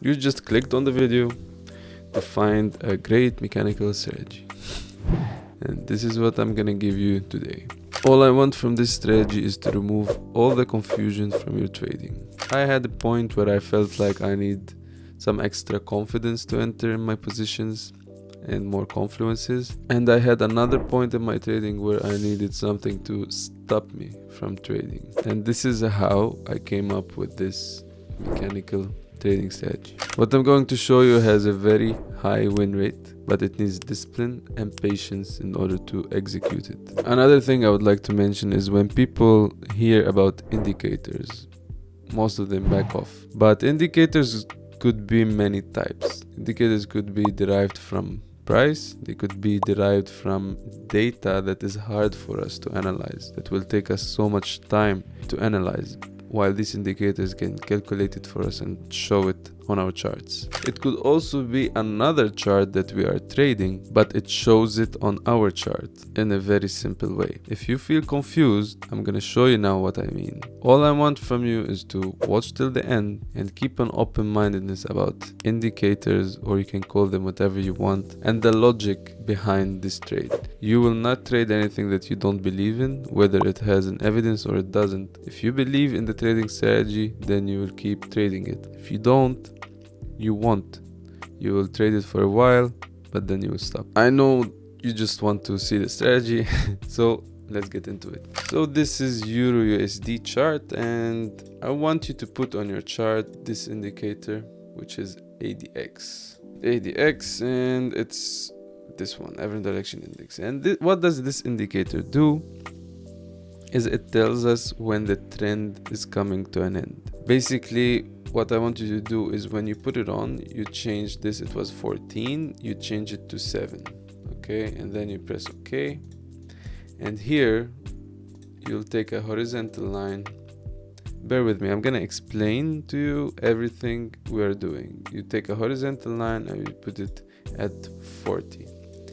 You just clicked on the video to find a great mechanical strategy. And this is what I'm gonna give you today. All I want from this strategy is to remove all the confusion from your trading. I had a point where I felt like I need some extra confidence to enter in my positions and more confluences. And I had another point in my trading where I needed something to stop me from trading. And this is how I came up with this mechanical trading strategy. What I'm going to show you has a very high win rate, but it needs discipline and patience in order to execute it. Another thing I would like to mention is when people hear about indicators, most of them back off. But indicators could be many types. Indicators could be derived from price, they could be derived from data that is hard for us to analyze, that will take us so much time to analyze, while these indicators can calculate it for us and show it on our charts. It could also be another chart that we are trading, but it shows it on our chart in a very simple way. If you feel confused, I'm gonna show you now what I mean. All I want from you is to watch till the end and keep an open-mindedness about indicators, or you can call them whatever you want, and the logic behind this trade. You will not trade anything that you don't believe in, whether it has an evidence or it doesn't. If you believe in the trading strategy, then you will keep trading it. If you don't, you won't. You will trade it for a while, but then you will stop. I know you just want to see the strategy, so let's get into it. So this is Euro USD chart, and I want you to put on your chart this indicator, which is ADX. ADX, and it's this one, average direction index. And what does this indicator do? Is it tells us when the trend is coming to an end. Basically, what I want you to do is when you put it on, you change this, it was 14, you change it to 7, okay, and then you press OK, and here you'll take a horizontal line. Bear with me, I'm gonna explain to you everything we are doing. You take a horizontal line and you put it at 40.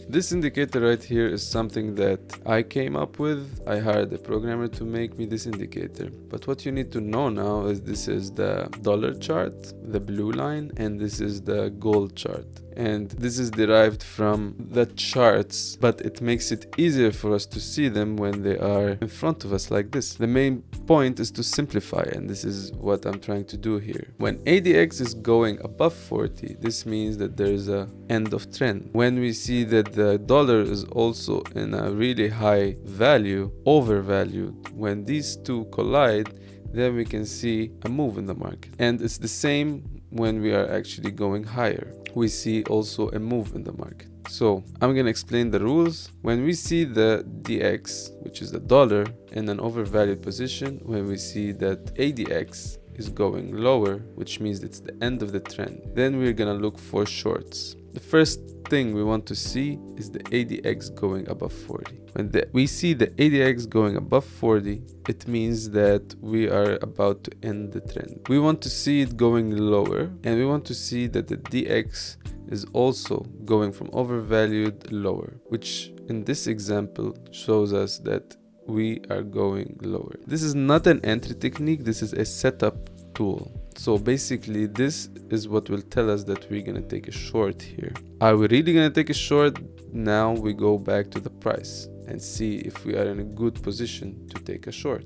This indicator right here is something that I came up with. I hired a programmer to make me this indicator. But what you need to know now is this is the dollar chart, the blue line, and this is the gold chart. And this is derived from the charts, but it makes it easier for us to see them when they are in front of us like this. The main point is to simplify, and this is what I'm trying to do here. When ADX is going above 40, this means that there is a end of trend. When we see that the dollar is also in a really high value, overvalued, when these two collide, then we can see a move in the market. And it's the same when we are actually going higher. We see also a move in the market. So I'm going to explain the rules. When we see the DX, which is the dollar, in an overvalued position, when we see that ADX is going lower, which means it's the end of the trend, then we're going to look for shorts. The first thing we want to see is the ADX going above 40. When we see the ADX going above 40, it means that we are about to end the trend. We want to see it going lower, and we want to see that the DX is also going from overvalued lower, which in this example shows us that we are going lower. This is not an entry technique, this is a setup tool. So basically this is what will tell us that we're gonna take a short here. Are we really gonna take a short? Now we go back to the price and see if we are in a good position to take a short.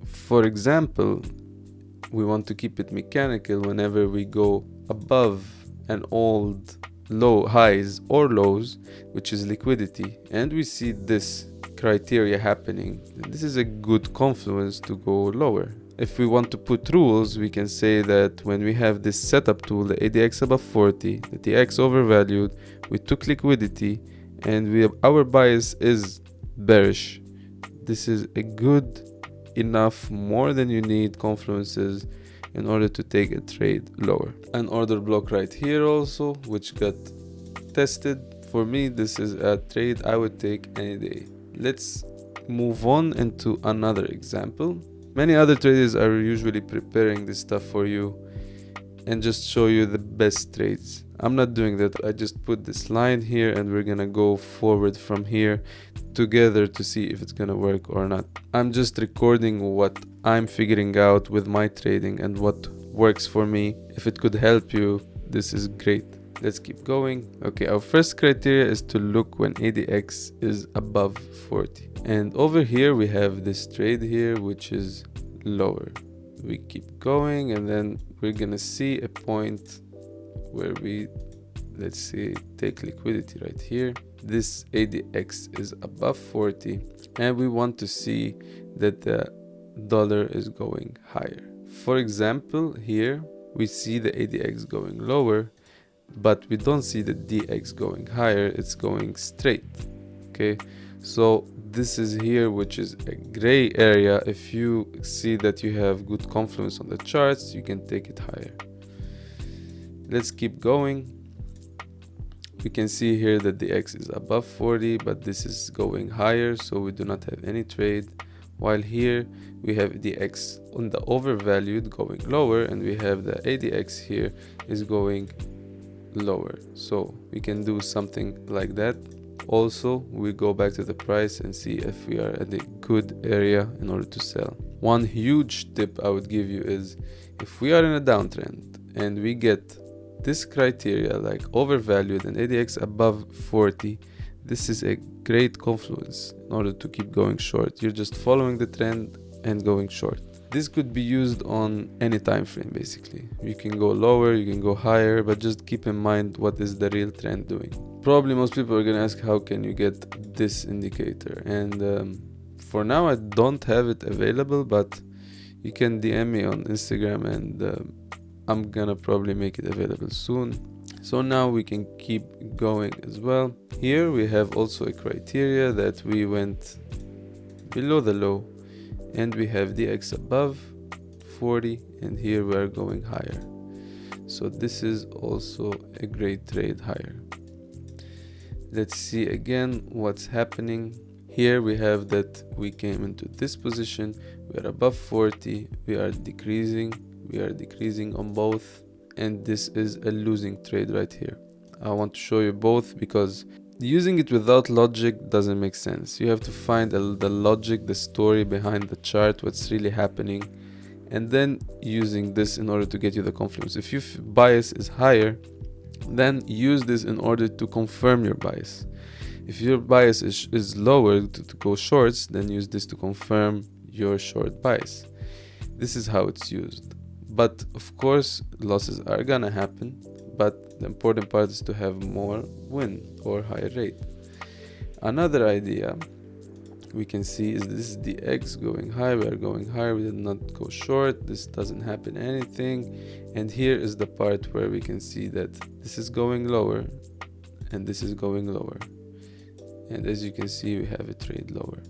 For example, we want to keep it mechanical. Whenever we go above an old low highs or lows, which is liquidity, and we see this criteria happening, this is a good confluence to go lower. If we want to put rules, we can say that when we have this setup tool, the ADX above 40, the DX overvalued, we took liquidity, and our bias is bearish. This is a good enough, more than you need confluences in order to take a trade lower. An order block right here also, which got tested. For me, this is a trade I would take any day. Let's move on into another example. Many other traders are usually preparing this stuff for you and just show you the best trades. I'm not doing that. I just put this line here and we're gonna go forward from here together to see if it's gonna work or not. I'm just recording what I'm figuring out with my trading and what works for me. If it could help you, this is great. Let's keep going. Okay, our first criteria is to look when ADX is above 40. And over here we have this trade here, which is lower. We keep going, and then we're gonna see a point where we, let's say, take liquidity right here. This ADX is above 40, and we want to see that the dollar is going higher. For example, here we see the ADX going lower, but we don't see the DX going higher. It's going straight. Okay, so this is here, which is a gray area. If you see that you have good confluence on the charts, you can take it higher. Let's keep going. We can see here that the X is above 40, but this is going higher, so we do not have any trade. While here we have the X on the overvalued going lower, and we have the ADX here is going lower. So we can do something like that. Also, we go back to the price and see if we are at a good area in order to sell. One huge tip I would give you is, if we are in a downtrend and we get this criteria like overvalued and ADX above 40, this is a great confluence in order to keep going short. You're just following the trend and going short. This could be used on any time frame basically. You can go lower, you can go higher, but just keep in mind what is the real trend doing. Probably most people are gonna ask, how can you get this indicator? And for now I don't have it available, but you can DM me on Instagram, and I'm gonna probably make it available soon. So now we can keep going as well. Here we have also a criteria that we went below the low, and we have the X above 40, and here we are going higher. So this is also a great trade higher. Let's see again what's happening. Here we have that we came into this position, we are above 40, we are decreasing on both, and this is a losing trade right here. I want to show you both because using it without logic doesn't make sense. You have to find the logic, the story behind the chart, what's really happening, and then using this in order to get you the confluence. If your bias is higher, then use this in order to confirm your bias. If your bias is lower to go shorts, then use this to confirm your short bias. This is how it's used. But of course losses are gonna happen, but the important part is to have more win or higher rate. Another idea we can see is this is the X going high, we are going higher, we did not go short, this doesn't happen anything. And here is the part where we can see that this is going lower and this is going lower, and as you can see we have a trade lower.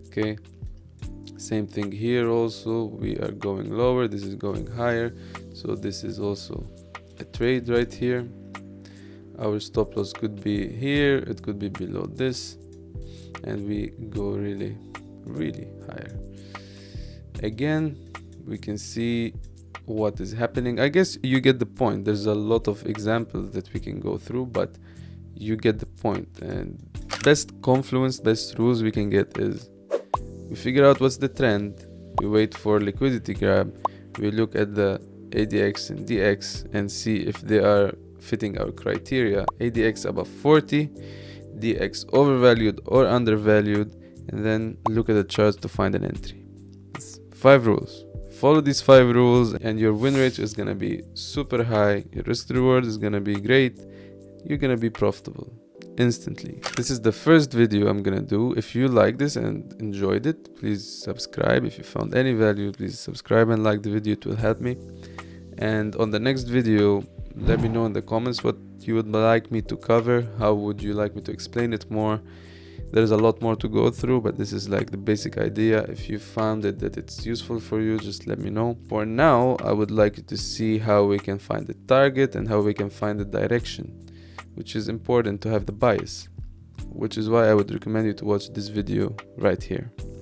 Okay, same thing here also, we are going lower, this is going higher, so this is also a trade right here. Our stop loss could be here, it could be below this, and we go really higher. Again, we can see what is happening. I guess you get the point. There's a lot of examples that we can go through, but you get the point. And best confluence, best rules we can get is we figure out what's the trend, we wait for liquidity grab, we look at the ADX and DX and see if they are fitting our criteria. ADX above 40, DX overvalued or undervalued, and then look at the charts to find an entry. It's 5 rules. Follow these 5 rules and your win rate is gonna be super high, your risk reward is gonna be great, you're gonna be profitable instantly. This is the first video I'm gonna do. If you like this and enjoyed it, please subscribe. If you found any value, please subscribe and like the video, it will help me. And on the next video, let me know in the comments what you would like me to cover, how would you like me to explain it more. There's a lot more to go through, but this is like the basic idea. If you found it that it's useful for you, just let me know. For now, I would like you to see how we can find the target and how we can find the direction, which is important to have the bias, which is why I would recommend you to watch this video right here.